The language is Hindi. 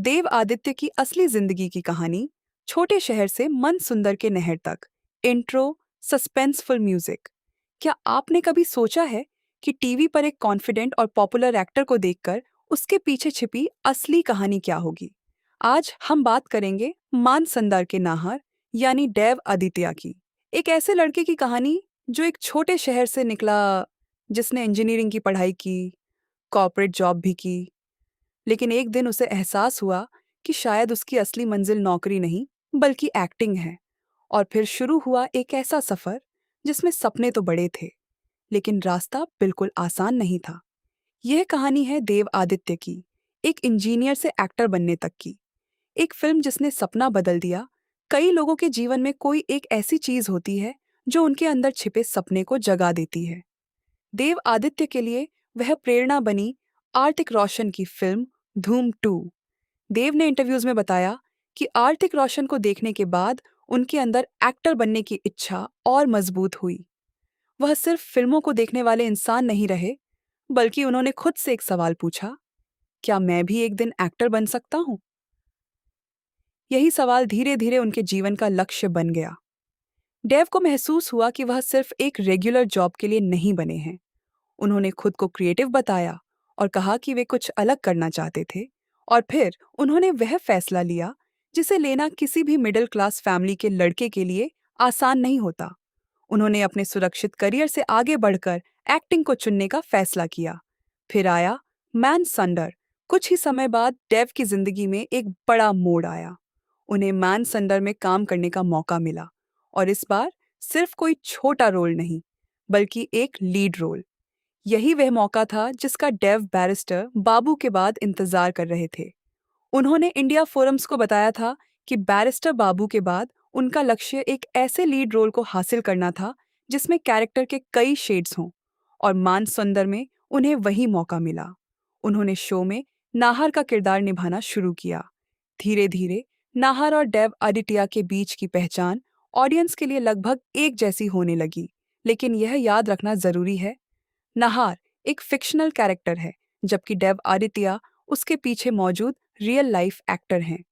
देव आदित्य की असली जिंदगी की कहानी, छोटे शहर से मन सुंदर के नहर तक। Intro, suspenseful music. क्या आपने कभी सोचा है कि टीवी पर एक कॉन्फिडेंट और पॉपुलर एक्टर को देखकर उसके पीछे छिपी असली कहानी क्या होगी? आज हम बात करेंगे मान संदर के नाहर यानी देव आदित्य की। एक ऐसे लड़के की कहानी जो एक छोटे शहर से निकला, जिसने इंजीनियरिंग की पढ़ाई की, कॉर्पोरेट जॉब भी की, लेकिन एक दिन उसे एहसास हुआ कि शायद उसकी असली मंजिल नौकरी नहीं बल्कि एक्टिंग है। और फिर शुरू हुआ एक ऐसा सफर जिसमें सपने तो बड़े थे, लेकिन रास्ता बिल्कुल आसान नहीं था। यह कहानी है देव आदित्य की, एक इंजीनियर से एक्टर बनने तक की। एक फिल्म जिसने सपना बदल दिया। कई लोगों के जीवन में कोई एक ऐसी चीज होती है जो उनके अंदर छिपे सपने को जगा देती है। देव आदित्य के लिए वह प्रेरणा बनी आर्तिक रोशन की फिल्म धूम 2। देव ने इंटरव्यूज में बताया कि आर्तिक रोशन को देखने के बाद उनके अंदर एक्टर बनने की इच्छा और मजबूत हुई। वह सिर्फ फिल्मों को देखने वाले इंसान नहीं रहे, बल्कि उन्होंने खुद से एक सवाल पूछा, क्या मैं भी एक दिन एक्टर बन सकता हूँ? यही सवाल धीरे धीरे उनके जीवन का लक्ष्य बन गया। देव को महसूस हुआ कि वह सिर्फ एक रेगुलर जॉब के लिए नहीं बने हैं। उन्होंने खुद को क्रिएटिव बताया और कहा कि वे कुछ अलग करना चाहते थे। और फिर उन्होंने वह फैसला लिया जिसे लेना किसी भी मिडिल क्लास फैमिली के लड़के के लिए आसान नहीं होता। उन्होंने अपने सुरक्षित करियर से आगे बढ़कर एक्टिंग को चुनने का फैसला किया। फिर आया मैन संडर। कुछ ही समय बाद डेव की जिंदगी में एक बड़ा मोड़ आया। उन्हें मैन संडर में काम करने का मौका मिला, और इस बार सिर्फ कोई छोटा रोल नहीं, बल्कि एक लीड रोल। यही वह मौका था जिसका डेव बैरिस्टर बाबू के बाद इंतजार कर रहे थे। उन्होंने इंडिया फोरम्स को बताया था कि बैरिस्टर बाबू के बाद उनका लक्ष्य एक ऐसे लीड रोल को हासिल करना था जिसमें कैरेक्टर के कई शेड्स हों, और मान सुंदर में उन्हें वही मौका मिला। उन्होंने शो में नाहर का किरदार निभाना शुरू किया। धीरे धीरे नाहर और डेव आदित्य के बीच की पहचान ऑडियंस के लिए लगभग एक जैसी होने लगी। लेकिन यह याद रखना जरूरी है, नाहर एक फिक्शनल कैरेक्टर है, जबकि देव आदित्य उसके पीछे मौजूद रियल लाइफ एक्टर हैं।